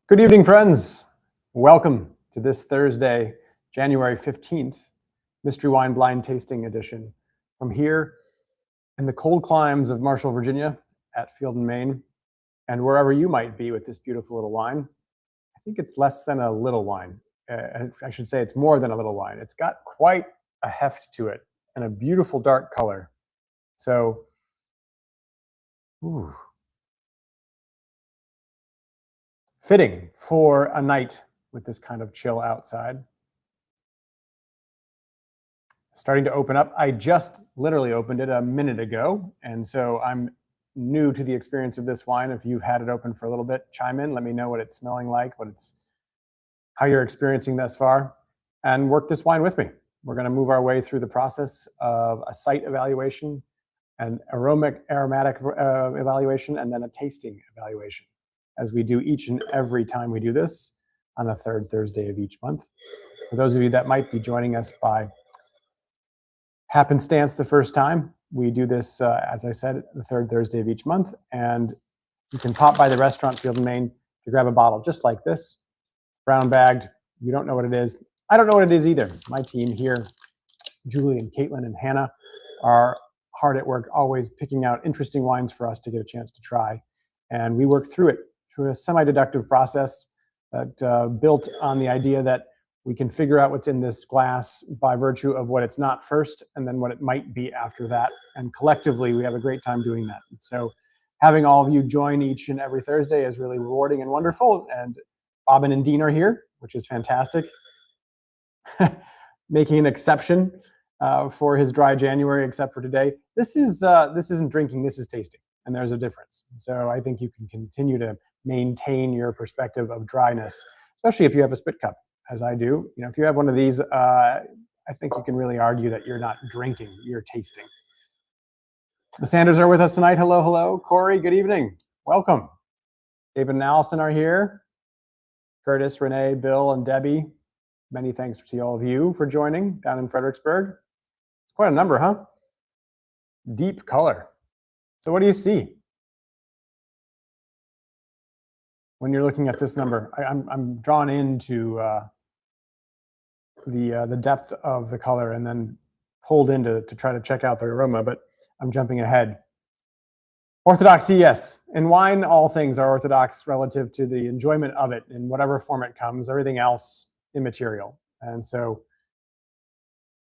Good evening, friends. Welcome to this Thursday, January 15th, Mystery Wine Blind Tasting Edition from here in the cold climes of Marshall, Virginia, at Field and Main, and wherever you might be with this beautiful little wine. I think it's less than a little wine. I should say it's more than a little wine. It's got quite a heft to it and a beautiful dark color. So, ooh, fitting for a night with this kind of chill outside. Starting to open up. I just literally opened it a minute ago, and so I'm new to the experience of this wine. If you've had it open for a little bit, chime in. Let me know what it's smelling like, how you're experiencing thus far, and work this wine with me. We're going to move our way through the process of a site evaluation, an aromatic evaluation, and then a tasting evaluation, as we do each and every time we do this on the third Thursday of each month. For those of you that might be joining us by happenstance the first time, we do this, as I said, the third Thursday of each month, and you can pop by the restaurant Field and Main to grab a bottle just like this, brown bagged. You don't know what it is. I don't know what it is either. My team here, Julie and Caitlin and Hannah, are hard at work, always picking out interesting wines for us to get a chance to try, and we work through it through a semi-deductive process that built on the idea that we can figure out what's in this glass by virtue of what it's not first, and then what it might be after that. And collectively, we have a great time doing that. And so having all of you join each and every Thursday is really rewarding and wonderful. And Bobbin and Dean are here, which is fantastic. Making an exception for his dry January, except for today. This isn't drinking, this is tasting, and there's a difference. So I think you can continue to maintain your perspective of dryness, especially if you have a spit cup, as I do. You know, if you have one of these, I think you can really argue that you're not drinking, you're tasting. The Sanders are with us tonight. Hello, hello. Corey, good evening. Welcome. David and Allison are here. Curtis, Renee, Bill, and Debbie. Many thanks to all of you for joining down in Fredericksburg. It's quite a number, huh? Deep color. So what do you see when you're looking at this number? I'm drawn into the depth of the color and then pulled in to try to check out the aroma, but I'm jumping ahead. Orthodoxy, yes. In wine, all things are orthodox relative to the enjoyment of it in whatever form it comes, everything else immaterial. And so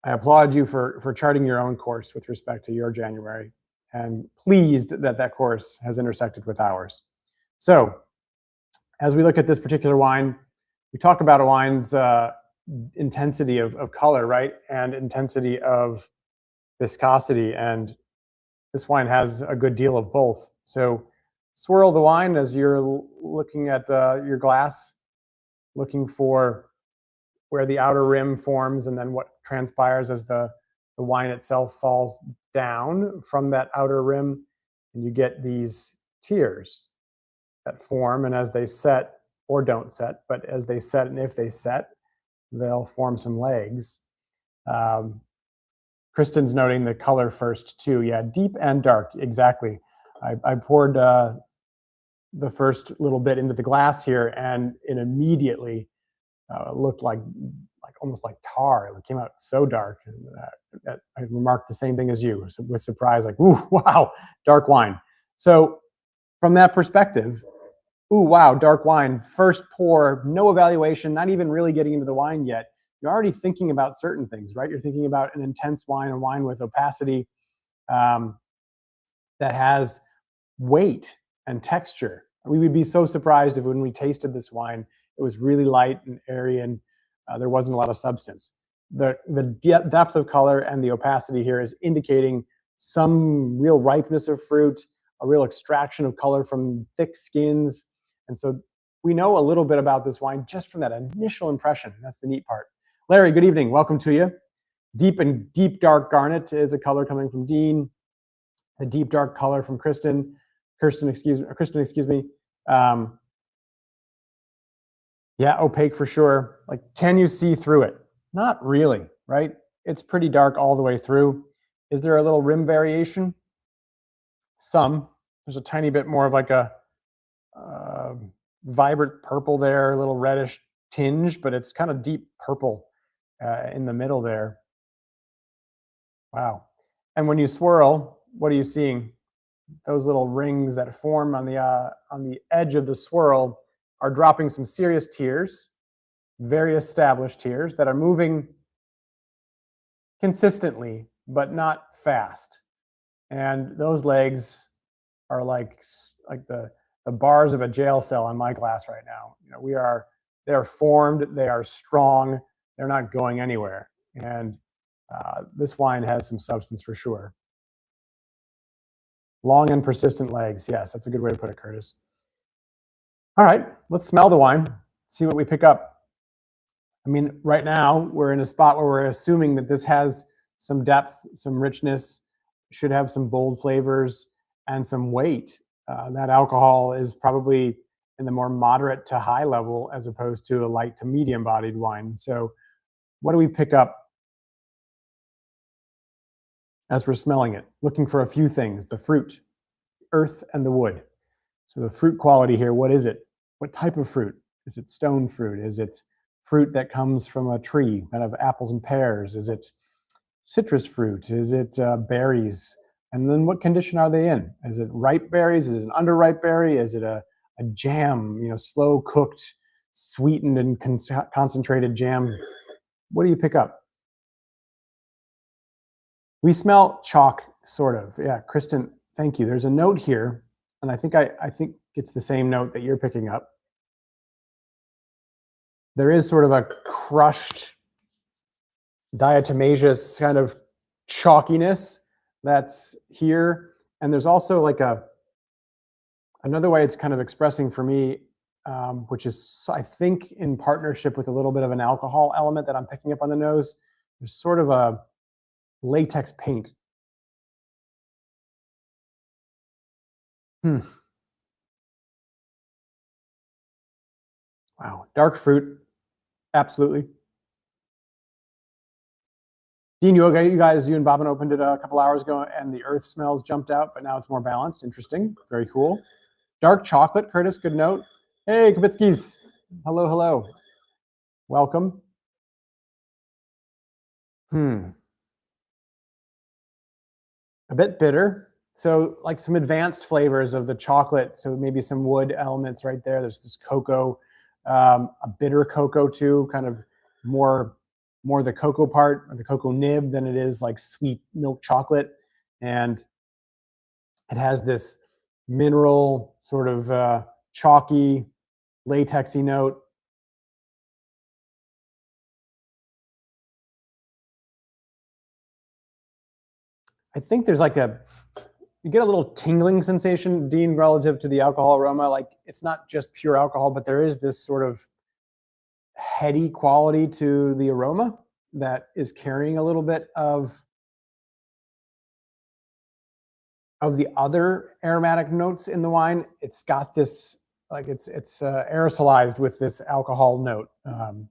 I applaud you for charting your own course with respect to your January, and pleased that that course has intersected with ours. So as we look at this particular wine, we talk about a wine's intensity of color, right? And intensity of viscosity. And this wine has a good deal of both. So swirl the wine as you're looking at your glass, looking for where the outer rim forms and then what transpires as the wine itself falls down from that outer rim. And you get these tears that form, and as they set, or don't set, but as they set and if they set, they'll form some legs. Kristen's noting the color first too. Yeah, deep and dark, exactly. I poured the first little bit into the glass here, and it immediately looked like almost like tar. It came out so dark. And I remarked the same thing as you, with surprise, like, ooh, wow, dark wine. So from that perspective, ooh, wow, dark wine, first pour, no evaluation, not even really getting into the wine yet. You're already thinking about certain things, right? You're thinking about an intense wine, a wine with opacity that has weight and texture. We would be so surprised if when we tasted this wine, it was really light and airy and there wasn't a lot of substance. The depth of color and the opacity here is indicating some real ripeness of fruit, a real extraction of color from thick skins. And so we know a little bit about this wine just from that initial impression. That's the neat part. Larry, good evening. Welcome to you. Deep dark garnet is a color coming from Dean. The deep dark color from Kristen, excuse me. Yeah, opaque for sure. Like, can you see through it? Not really, right? It's pretty dark all the way through. Is there a little rim variation? Some. There's a tiny bit more of like a vibrant purple there, a little reddish tinge, but it's kind of deep purple in the middle there. Wow. And when you swirl, what are you seeing? Those little rings that form on the edge of the swirl are dropping some serious tears, very established tears that are moving consistently, but not fast. And those legs are like the bars of a jail cell on my glass right now. You know, they are formed, they are strong, they're not going anywhere. And this wine has some substance for sure. Long and persistent legs. Yes, that's a good way to put it, Curtis. All right, let's smell the wine, see what we pick up. I mean, right now we're in a spot where we're assuming that this has some depth, some richness, should have some bold flavors and some weight. That alcohol is probably in the more moderate to high level as opposed to a light to medium bodied wine. So what do we pick up as we're smelling it? Looking for a few things: the fruit, earth, and the wood. So the fruit quality here, what is it? What type of fruit? Is it stone fruit? Is it fruit that comes from a tree, kind of apples and pears? Is it citrus fruit? Is it berries? And then what condition are they in? Is it ripe berries? Is it an underripe berry? Is it a jam, you know, slow cooked, sweetened and concentrated jam? What do you pick up? We smell chalk, sort of. Yeah, Kristen, thank you. There's a note here, and I think it's the same note that you're picking up. There is sort of a crushed diatomaceous kind of chalkiness that's here, and there's also like another way it's kind of expressing for me, which is, I think, in partnership with a little bit of an alcohol element that I'm picking up on the nose. There's sort of a latex paint. Wow, dark fruit, absolutely. Dean, you and Bobbin opened it a couple hours ago, and the earth smells jumped out, but now it's more balanced. Interesting, very cool. Dark chocolate, Curtis, good note. Hey, Kavitskis, hello, hello. Welcome. A bit bitter. So like some advanced flavors of the chocolate. So maybe some wood elements right there. There's this cocoa, a bitter cocoa too, kind of more the cocoa part or the cocoa nib than it is like sweet milk chocolate. And it has this mineral sort of chalky, latexy note. I think there's like you get a little tingling sensation, Dean, relative to the alcohol aroma. Like it's not just pure alcohol, but there is this sort of heady quality to the aroma that is carrying a little bit of the other aromatic notes in the wine. It's got this, like it's aerosolized with this alcohol note. Some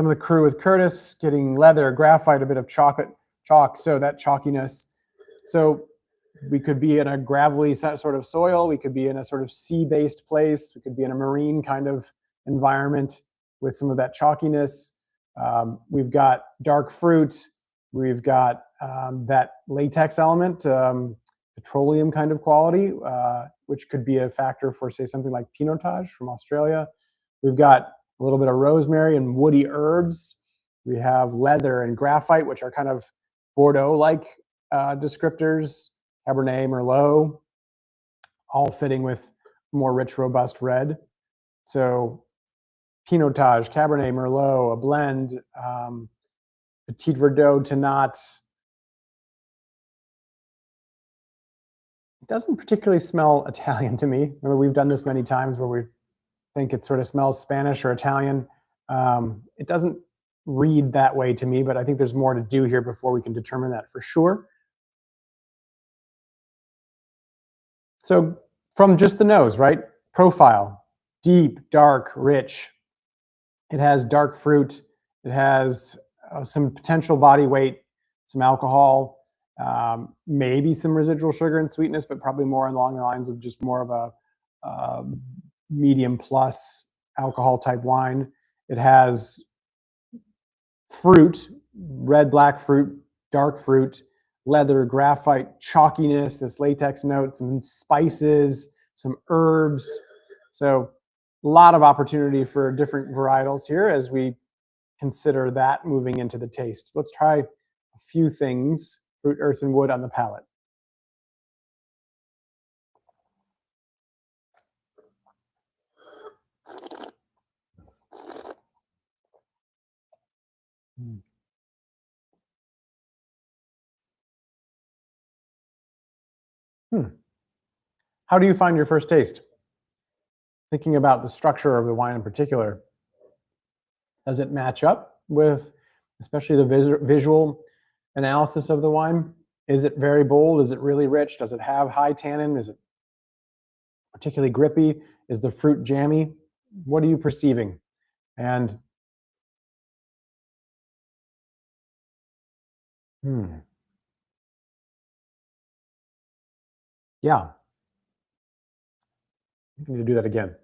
of the crew with Curtis getting leather, graphite, a bit of chalk, so that chalkiness. So we could be in a gravelly sort of soil. We could be in a sort of sea-based place. We could be in a marine kind of environment with some of that chalkiness. We've got dark fruit. We've got that latex element, petroleum kind of quality, which could be a factor for, say, something like Pinotage from Australia. We've got a little bit of rosemary and woody herbs. We have leather and graphite, which are kind of Bordeaux-like descriptors. Cabernet, Merlot, all fitting with more rich, robust red. So Pinotage, Cabernet, Merlot, a blend, Petit Verdot, Tannat. It doesn't particularly smell Italian to me. Remember, we've done this many times where we think it sort of smells Spanish or Italian. It doesn't read that way to me, but I think there's more to do here before we can determine that for sure. So from just the nose, right? Profile, deep, dark, rich. It has dark fruit. It has some potential body weight, some alcohol, maybe some residual sugar and sweetness, but probably more along the lines of just more of uh, medium plus alcohol type wine. It has fruit, red, black fruit, dark fruit, leather, graphite, chalkiness, this latex note, some spices, some herbs. So a lot of opportunity for different varietals here as we consider that moving into the taste. Let's try a few things, fruit, earth, and wood on the palate. Mm. Hmm. How do you find your first taste? Thinking about the structure of the wine in particular, does it match up with especially the visual analysis of the wine? Is it very bold? Is it really rich? Does it have high tannin? Is it particularly grippy? Is the fruit jammy? What are you perceiving? And hmm, yeah, you need to do that again.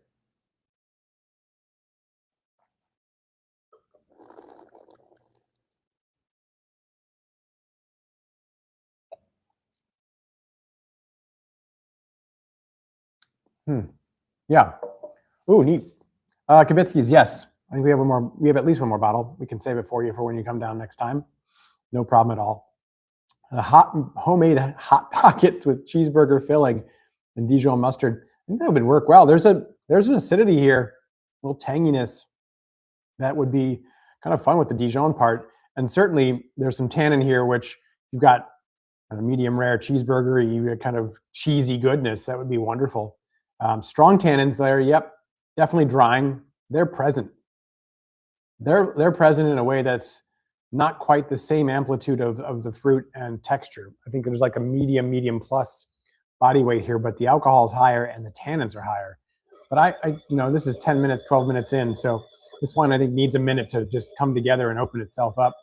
Hmm, yeah. Ooh, neat. Kibitsky's, yes. I think we have one more. We have at least one more bottle. We can save it for you for when you come down next time. No problem at all. The homemade hot pockets with cheeseburger filling and Dijon mustard. I think that would work well. There's an acidity here, a little tanginess that would be kind of fun with the Dijon part. And certainly there's some tannin here, which you've got a medium rare cheeseburger, kind of cheesy goodness. That would be wonderful. Strong tannins there. Yep, definitely drying. They're present. They're present in a way that's not quite the same amplitude of the fruit and texture. I think there's like a medium plus body weight here, but the alcohol is higher and the tannins are higher. But this is 10 minutes, 12 minutes in, so this wine I think needs a minute to just come together and open itself up.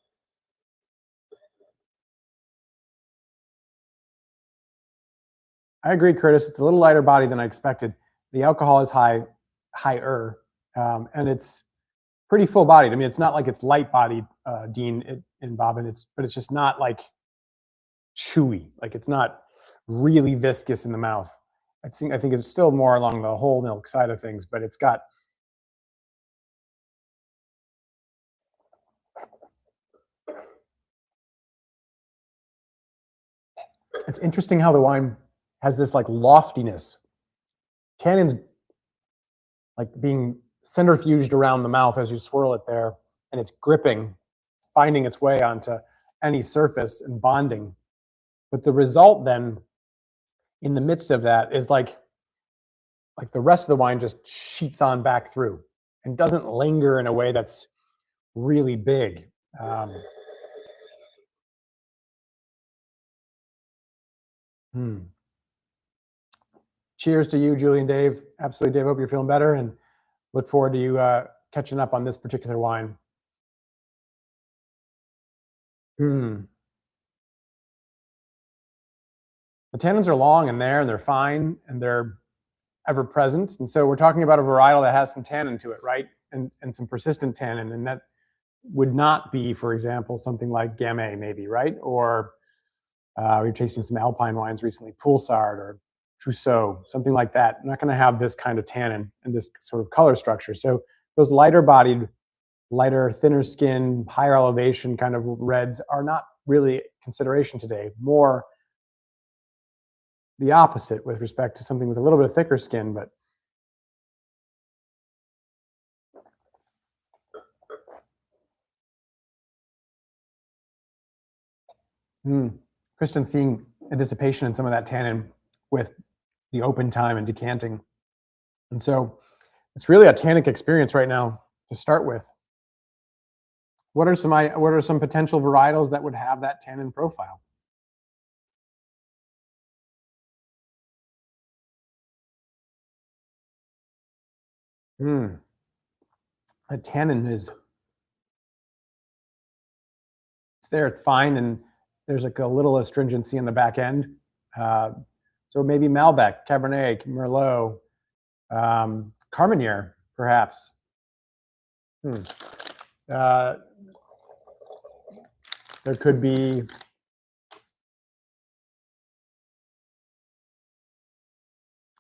I agree, Curtis. It's a little lighter body than I expected. The alcohol is higher, and it's pretty full bodied. I mean, it's not like it's light bodied, Dean and Bobbin. But it's just not like chewy. Like it's not really viscous in the mouth. I think it's still more along the whole milk side of things, but it's interesting how the wine has this like loftiness. Tannins like being centrifuged around the mouth as you swirl it there, and it's gripping, finding its way onto any surface and bonding. But the result then in the midst of that is like the rest of the wine just sheets on back through and doesn't linger in a way that's really big. Um, hmm. Cheers to you, Julie and Dave. Absolutely, Dave. Hope you're feeling better and look forward to you catching up on this particular wine. Hmm. The tannins are long and there, and they're fine, and they're ever present. And so we're talking about a varietal that has some tannin to it, right? And some persistent tannin, and that would not be, for example, something like Gamay, maybe, right? Or we were tasting some Alpine wines recently, Poulsard or Trousseau, something like that. I'm not going to have this kind of tannin and this sort of color structure. So those lighter bodied, lighter, thinner skin, higher elevation kind of reds are not really consideration today. More the opposite with respect to something with a little bit of thicker skin, but Kristen's seeing a dissipation in some of that tannin with the open time and decanting. And so it's really a tannic experience right now to start with. What are some potential varietals that would have that tannin profile? A tannin is it's there, it's fine, and there's like a little astringency in the back end. Uh, so maybe Malbec, Cabernet, Merlot, Carmenere, perhaps. Uh, there could be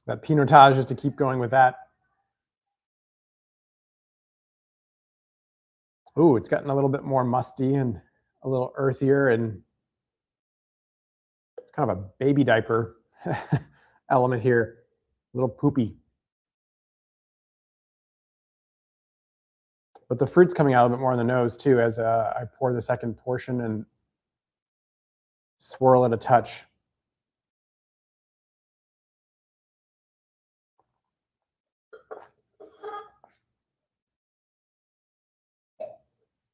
that Pinotage, just to keep going with that. Ooh, it's gotten a little bit more musty and a little earthier and kind of a baby diaper element here, a little poopy. But the fruit's coming out a little bit more on the nose too as I pour the second portion and swirl it a touch.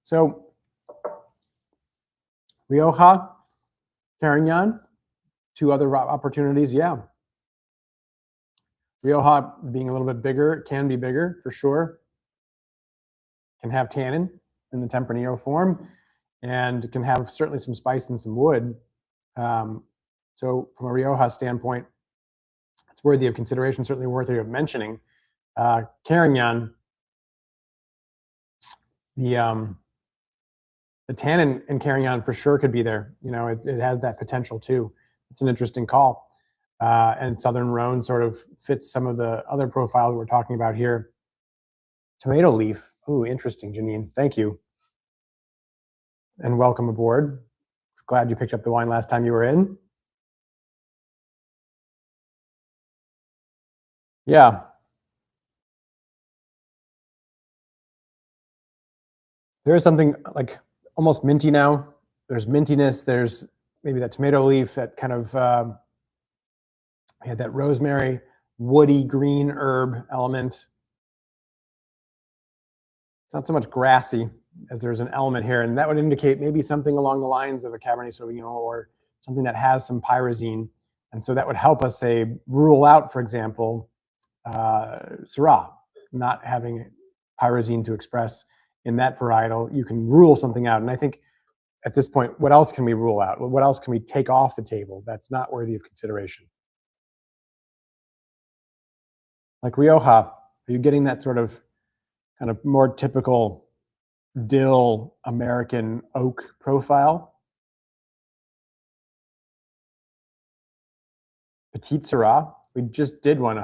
So Rioja, Carignan, two other opportunities, yeah. Rioja being a little bit bigger, can be bigger for sure. Can have tannin in the Tempranillo form, and can have certainly some spice and some wood. So from a Rioja standpoint, it's worthy of consideration, certainly worthy of mentioning. Carignan, the tannin in Carignan for sure could be there. You know, it has that potential too. It's an interesting call. And Southern Rhone sort of fits some of the other profiles we're talking about here. Tomato leaf. Ooh, interesting, Janine. Thank you. And welcome aboard. Glad you picked up the wine last time you were in. Yeah. There is something like almost minty now. There's mintiness. There's maybe that tomato leaf, that kind of that rosemary, woody green herb element. It's not so much grassy as there's an element here, and that would indicate maybe something along the lines of a Cabernet Sauvignon or something that has some pyrazine. And so that would help us say rule out, for example, Syrah, not having pyrazine to express in that varietal. You can rule something out. And I think at this point, what else can we rule out? What else can we take off the table that's not worthy of consideration? Like Rioja, are you getting that sort of kind of more typical dill American oak profile? Petite Syrah, we just did one.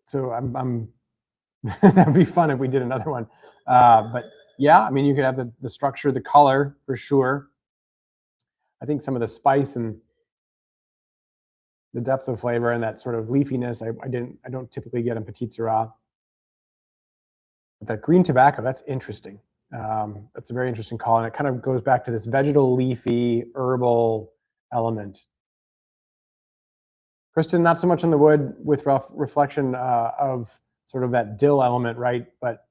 So I'm that'd be fun if we did another one. But yeah, I mean, you could have the structure, the color for sure. I think some of the spice and the depth of flavor and that sort of leafiness, I don't typically get in Petite Syrah. But that green tobacco, that's interesting. That's a very interesting call, and it kind of goes back to this vegetal, leafy, herbal element. Kristen, not so much on the wood with reflection of sort of that dill element, right? But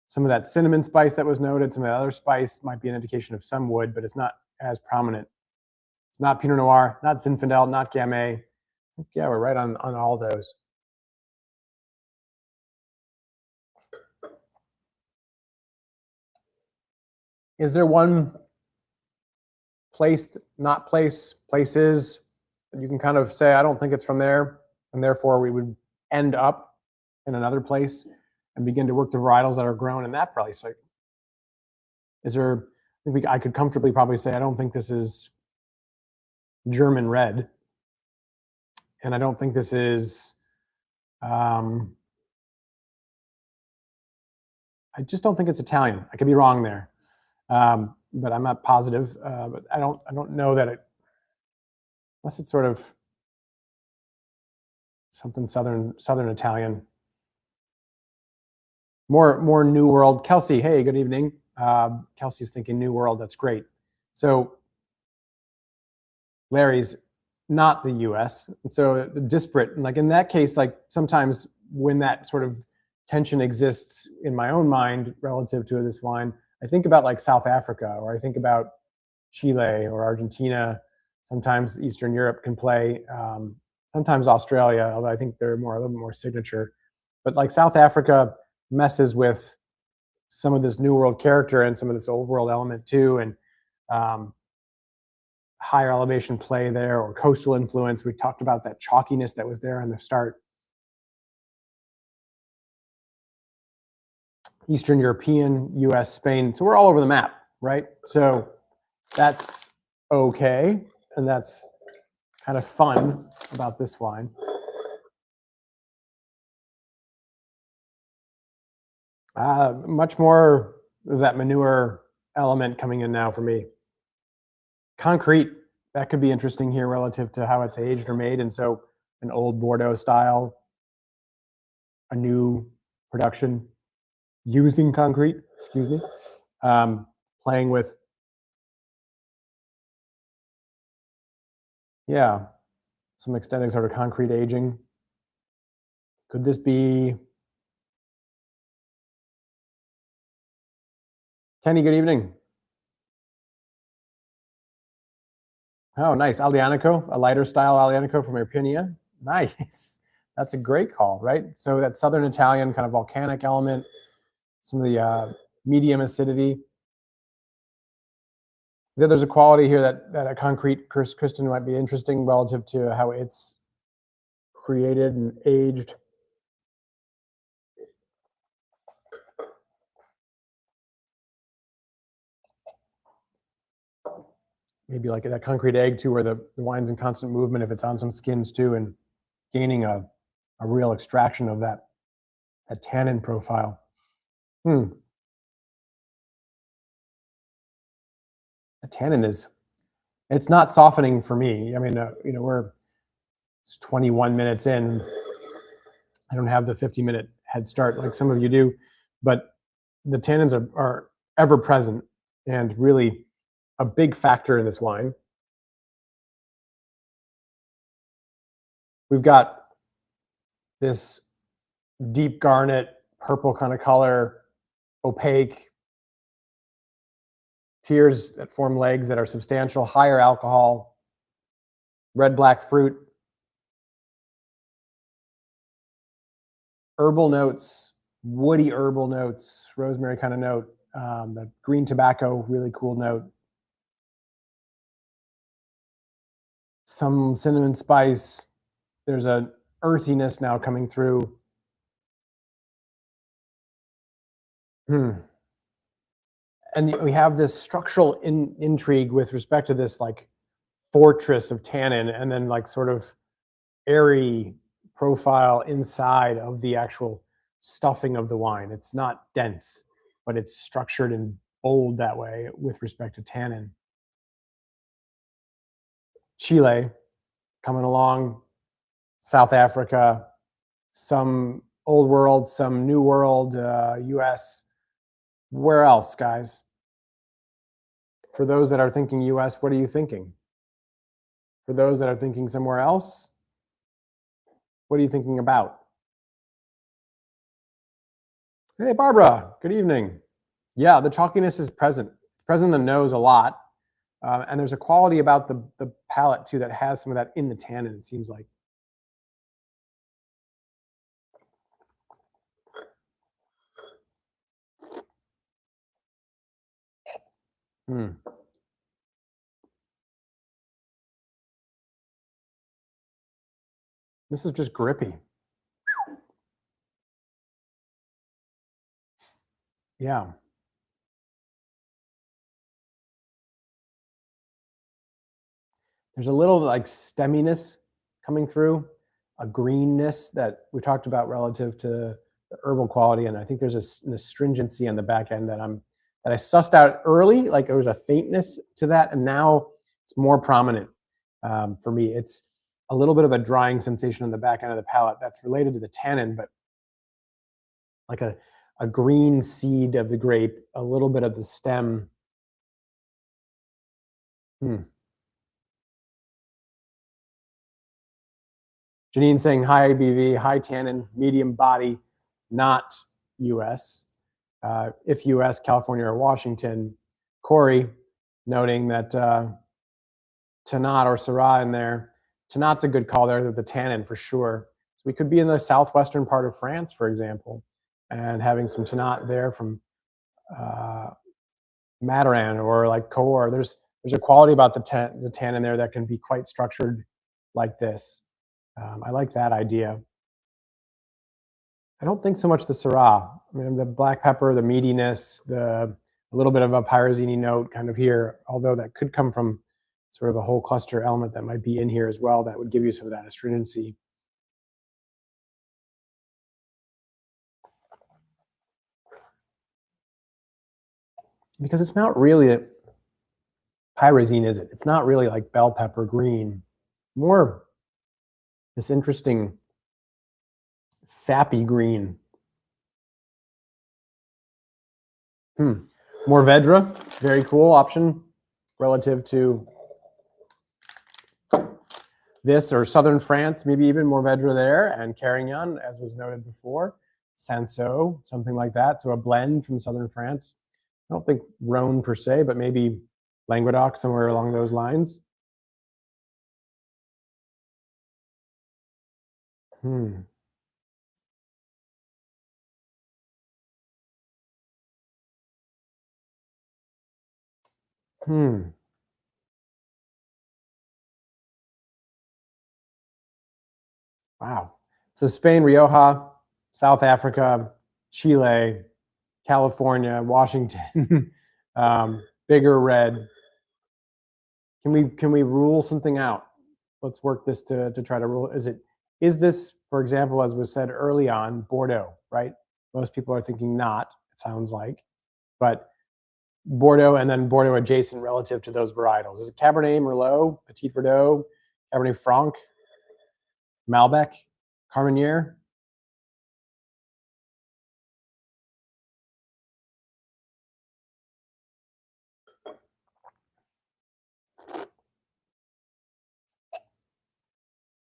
some of that cinnamon spice that was noted, some of the other spice might be an indication of some wood, but it's not as prominent. It's not Pinot Noir, not Zinfandel, not Gamay. Yeah, we're right on all those. Is there one place, not place, places that you can kind of say, I don't think it's from there, and therefore we would end up in another place and begin to work the varietals that are grown in that place? Like, is there? I could comfortably probably say I don't think this is German red, and I don't think this is. I just don't think it's Italian. I could be wrong there, but I'm not positive. But I don't know that it, unless it's sort of something southern Italian. More New World. Kelsey, hey, good evening. Kelsey's thinking New World. That's great. So Larry's not the U.S. And so the disparate, like in that case, like sometimes when that sort of tension exists in my own mind relative to this wine, I think about like South Africa, or I think about Chile or Argentina. Sometimes Eastern Europe can play. Sometimes Australia, although I think they're a little bit more signature. But like South Africa messes with some of this New World character and some of this Old World element too, and higher elevation play there, or coastal influence. We talked about that chalkiness that was there in the start. Eastern European, US, Spain. So we're all over the map, right? So that's okay. And that's kind of fun about this wine. Much more of that manure element coming in now for me. Concrete, that could be interesting here relative to how it's aged or made. And so an old Bordeaux style, a new production using concrete, excuse me, playing with, yeah, some extended sort of concrete aging. Could this be, Kenny, good evening. Oh, nice. Aglianico, a lighter style Aglianico from Irpinia. Nice. That's a great call, right? So that Southern Italian kind of volcanic element, some of the medium acidity. There's a quality here that a concrete Kristen might be interesting relative to how it's created and aged. Maybe like that concrete egg too, where the wine's in constant movement if it's on some skins too, and gaining a real extraction of that tannin profile. The tannin is, it's not softening for me. I mean, we're 21 minutes in. I don't have the 50-minute head start like some of you do, but the tannins are ever present and really a big factor in this wine. We've got this deep garnet, purple kind of color, opaque, tears that form legs that are substantial, higher alcohol, red-black fruit, herbal notes, woody herbal notes, rosemary kind of note, the green tobacco, really cool note, some cinnamon spice. There's an earthiness now coming through. And we have this structural intrigue with respect to this like fortress of tannin, and then like sort of airy profile inside of the actual stuffing of the wine. It's not dense, but it's structured and bold that way with respect to tannin. Chile coming along, South Africa, some old world, some new world, US. Where else, guys? For those that are thinking US, what are you thinking? For those that are thinking somewhere else, what are you thinking about? Hey, Barbara, good evening. Yeah, the chalkiness is present. It's present in the nose a lot. And there's a quality about the palate too that has some of that in the tannin, it seems like. This is just grippy. Yeah. There's a little like stemminess coming through, a greenness that we talked about relative to the herbal quality, and I think there's an astringency on the back end that I sussed out early. Like there was a faintness to that, and now it's more prominent for me. It's a little bit of a drying sensation on the back end of the palate that's related to the tannin, but like a green seed of the grape, a little bit of the stem. Janine saying high ABV, high tannin, medium body, not US. If US, California or Washington. Corey noting that Tannat or Syrah in there. Tannat's a good call there, the tannin for sure. So we could be in the southwestern part of France, for example, and having some Tannat there from Mataran or like Cahors. There's a quality about the tannin there that can be quite structured like this. I like that idea. I don't think so much the Syrah. I mean, the black pepper, the meatiness, a little bit of a pyrazine note kind of here, although that could come from sort of a whole cluster element that might be in here as well that would give you some of that astringency. Because it's not really a pyrazine, is it? It's not really like bell pepper green. More this interesting sappy green. Mourvedre, very cool option relative to this or southern France, maybe even Mourvedre there, and Carignan, as was noted before. Cinsault, something like that. So a blend from southern France. I don't think Rhone per se, but maybe Languedoc, somewhere along those lines. Wow. So Spain, Rioja, South Africa, Chile, California, Washington, bigger red. Can we rule something out? Let's work this to try to rule. Is this, for example, as was said early on, Bordeaux, right? Most people are thinking not, it sounds like, but Bordeaux and then Bordeaux adjacent relative to those varietals. Is it Cabernet Merlot, Petit Verdot, Cabernet Franc, Malbec, Carmenere?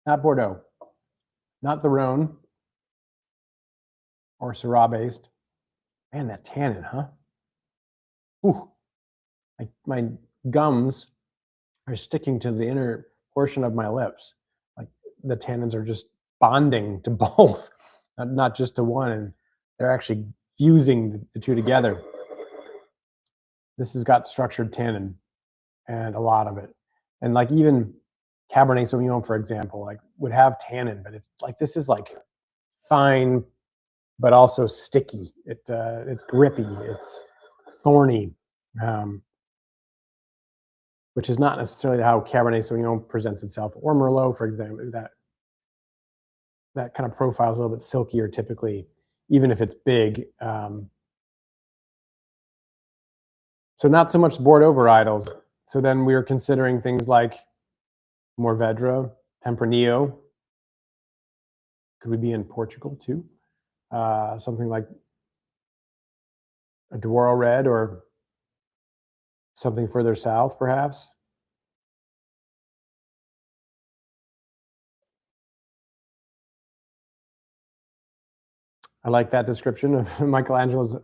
Not Bordeaux, not the Rhone or Syrah based. Man, that tannin, huh? Ooh, my gums are sticking to the inner portion of my lips. Like the tannins are just bonding to both, not just to one, and they're actually fusing the two together. This has got structured tannin and a lot of it. And like even Cabernet Sauvignon, for example, like would have tannin, but it's like this is like fine, but also sticky. It's grippy. It's thorny, which is not necessarily how Cabernet Sauvignon presents itself, or Merlot, for example. That kind of profile is a little bit silkier typically, even if it's big. So not so much Bordeaux varietals. So then we are considering things like Mourvedre, Tempranillo. Could we be in Portugal too? Something like a Douro Red or something further south, perhaps. I like that description of Michelangelo's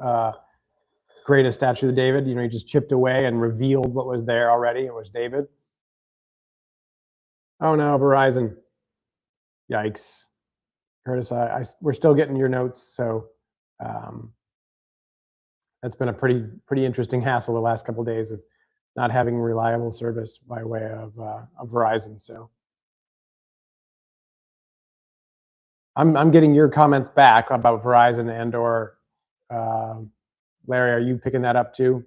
greatest statue of David. You know, he just chipped away and revealed what was there already. It was David. Oh no, Verizon. Yikes. Curtis, we're still getting your notes, so that's been a pretty interesting hassle the last couple of days of not having reliable service by way of Verizon. So I'm getting your comments back about Verizon and or Larry. Are you picking that up too?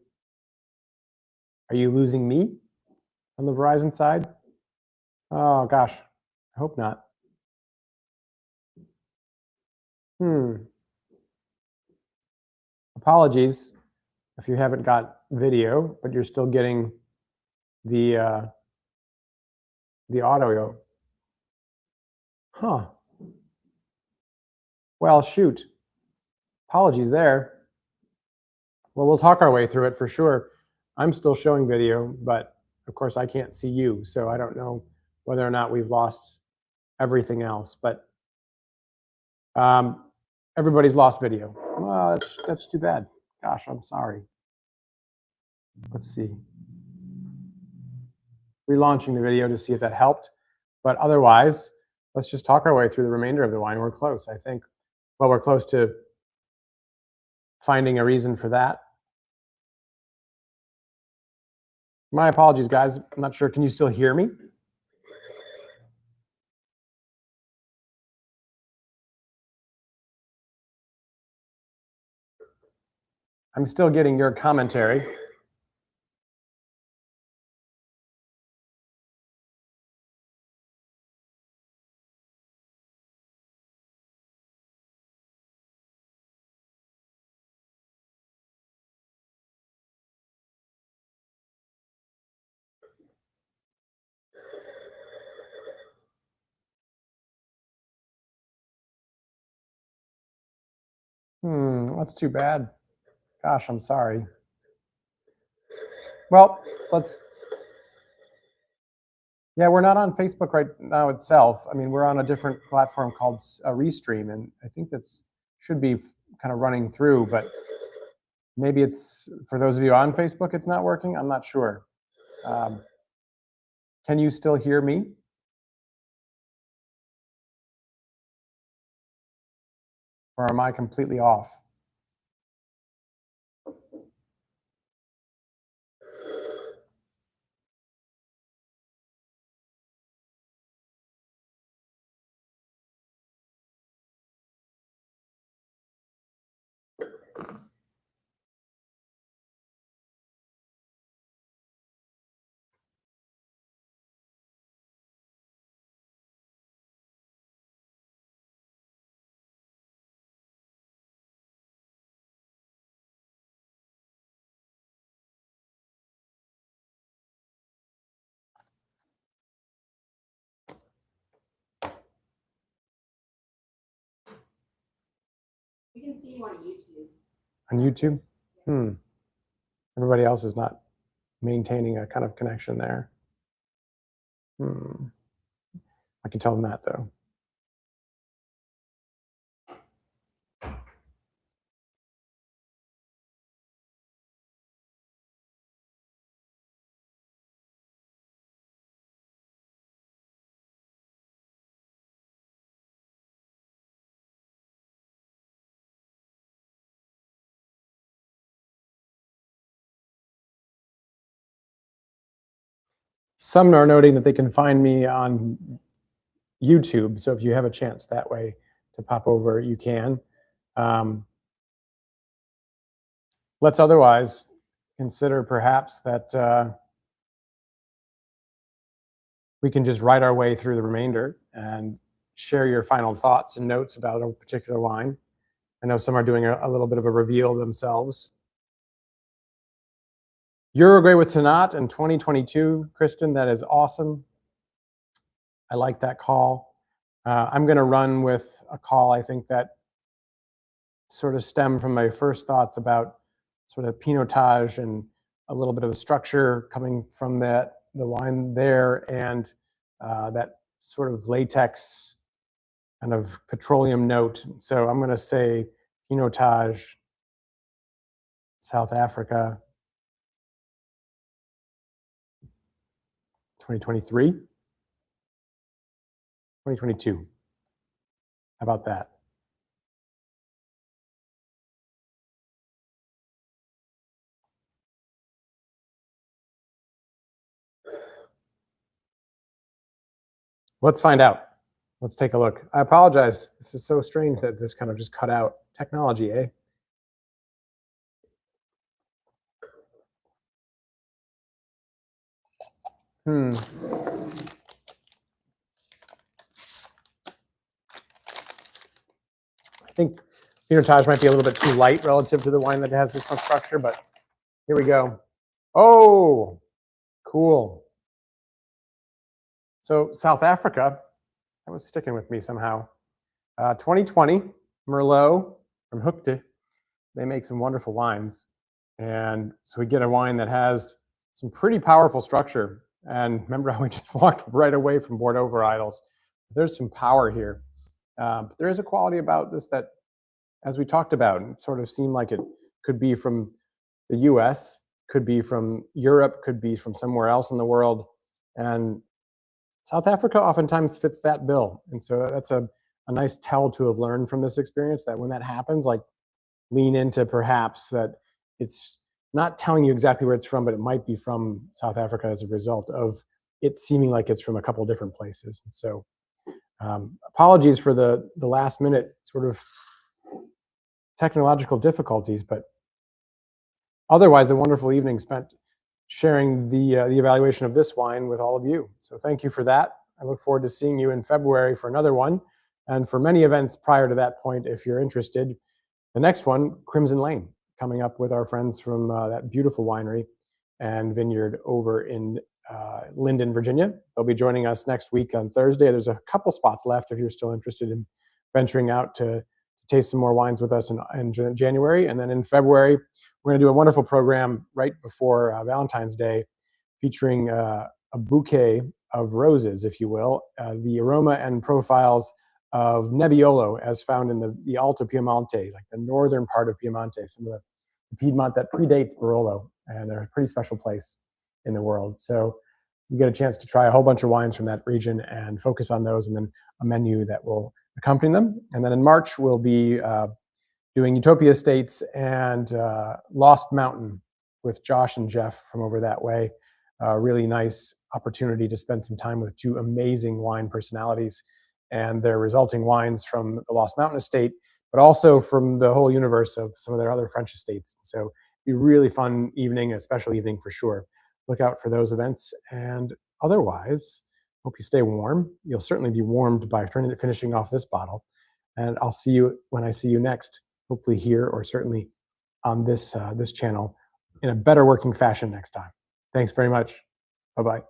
Are you losing me on the Verizon side? Oh gosh, I hope not. Apologies if you haven't got video, but you're still getting the audio. Huh. Well, shoot. Apologies there. Well, we'll talk our way through it for sure. I'm still showing video, but of course I can't see you, so I don't know whether or not we've lost everything else. But everybody's lost video. Well, that's too bad. Gosh, I'm sorry. Let's see. Relaunching the video to see if that helped. But otherwise, let's just talk our way through the remainder of the wine. We're close, I think. Well, we're close to finding a reason for that. My apologies, guys. I'm not sure. Can you still hear me? I'm still getting your commentary. That's too bad. Gosh, I'm sorry. Well, yeah, we're not on Facebook right now itself. I mean, we're on a different platform called Restream, and I think that's should be kind of running through, but maybe it's for those of you on Facebook, it's not working. I'm not sure. Um, can you still hear me? Or am I completely off? We can see you on YouTube. On YouTube? Everybody else is not maintaining a kind of connection there. I can tell them that though. Some are noting that they can find me on YouTube. So if you have a chance that way to pop over, you can. Let's otherwise consider perhaps that we can just write our way through the remainder and share your final thoughts and notes about a particular wine. I know some are doing a little bit of a reveal themselves. Uruguay with Tanat in 2022, Kristen, that is awesome. I like that call. I'm going to run with a call I think that sort of stem from my first thoughts about sort of pinotage and a little bit of a structure coming from the wine there, and that sort of latex kind of petroleum note. So I'm going to say pinotage, South Africa, 2023, 2022. How about that? Let's find out. Let's take a look. I apologize. This is so strange that this kind of just cut out. Technology, eh? I think pinotage might be a little bit too light relative to the wine that has this much structure, but here we go. Oh, cool. So South Africa, that was sticking with me somehow. 2020, Merlot from Hoekte. They make some wonderful wines. And so we get a wine that has some pretty powerful structure. And remember how we just walked right away from Bordeaux varietals. There's some power here. But there is a quality about this that, as we talked about, it sort of seemed like it could be from the US, could be from Europe, could be from somewhere else in the world. And South Africa oftentimes fits that bill. And so that's a nice tell to have learned from this experience, that when that happens, like, lean into perhaps that it's not telling you exactly where it's from, but it might be from South Africa as a result of it seeming like it's from a couple of different places. And so apologies for the last minute sort of technological difficulties, but otherwise, a wonderful evening spent sharing the evaluation of this wine with all of you. So thank you for that. I look forward to seeing you in February for another one, and for many events prior to that point, if you're interested. The next one, Crimson Lane, coming up with our friends from that beautiful winery and vineyard over in Linden, Virginia. They'll be joining us next week on Thursday. There's a couple spots left if you're still interested in venturing out to taste some more wines with us in January. And then in February, we're going to do a wonderful program right before Valentine's Day, featuring a bouquet of roses, if you will, the aroma and profiles of Nebbiolo as found in the Alto Piemonte, like the northern part of Piemonte, some of the Piedmont that predates Barolo, and they're a pretty special place in the world. So you get a chance to try a whole bunch of wines from that region and focus on those, and then a menu that will accompany them. And then in March, we'll be doing Utopia Estates and Lost Mountain with Josh and Jeff from over that way. Really nice opportunity to spend some time with two amazing wine personalities and their resulting wines from the Lost Mountain Estate, but also from the whole universe of some of their other French estates. So it'll be a really fun evening, a special evening for sure. Look out for those events. And otherwise, hope you stay warm. You'll certainly be warmed by finishing off this bottle. And I'll see you when I see you next, hopefully here or certainly on this channel in a better working fashion next time. Thanks very much. Bye-bye.